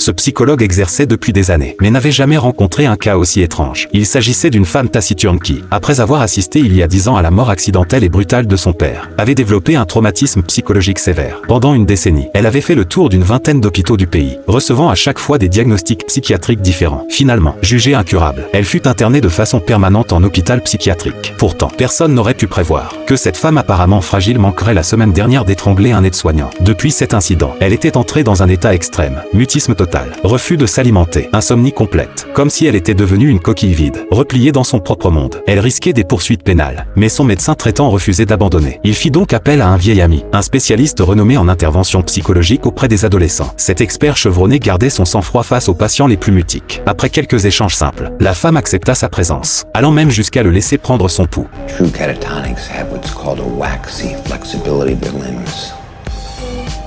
Ce psychologue exerçait depuis des années, mais n'avait jamais rencontré un cas aussi étrange. Il s'agissait d'une femme taciturne qui, après avoir assisté il y a 10 ans à la mort accidentelle et brutale de son père, avait développé un traumatisme psychologique sévère. Pendant une décennie, elle avait fait le tour d'une vingtaine d'hôpitaux du pays, recevant à chaque fois des diagnostics psychiatriques différents. Finalement, jugée incurable, elle fut internée de façon permanente en hôpital psychiatrique. Pourtant, personne n'aurait pu prévoir que cette femme apparemment fragile manquerait la semaine dernière d'étrangler un aide-soignant. Depuis cet incident, elle était entrée dans un état extrême, mutisme total, refus de s'alimenter, insomnie complète, comme si elle était devenue une coquille vide, repliée dans son propre monde. Elle risquait des poursuites pénales, mais son médecin traitant refusait d'abandonner. Il fit donc appel à un vieil ami, un spécialiste renommé en intervention psychologique auprès des adolescents. Cet expert chevronné gardait son sang-froid face aux patients les plus mutiques. Après quelques échanges simples, la femme accepta sa présence, allant même jusqu'à le laisser prendre son pouls. True catatonics have what's called a waxy flexibility of their limbs.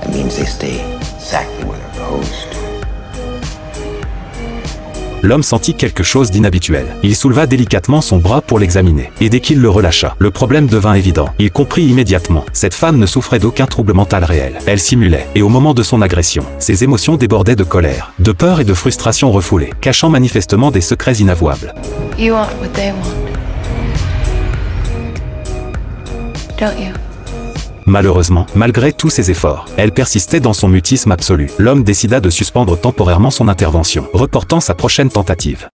That means they stay exactly where they're posed. L'homme sentit quelque chose d'inhabituel. Il souleva délicatement son bras pour l'examiner. Et dès qu'il le relâcha, le problème devint évident. Il comprit immédiatement. Cette femme ne souffrait d'aucun trouble mental réel. Elle simulait. Et au moment de son agression, ses émotions débordaient de colère, de peur et de frustration refoulée, cachant manifestement des secrets inavouables. You want what they want. Don't you? Malheureusement, malgré tous ses efforts, elle persistait dans son mutisme absolu. L'homme décida de suspendre temporairement son intervention, reportant sa prochaine tentative.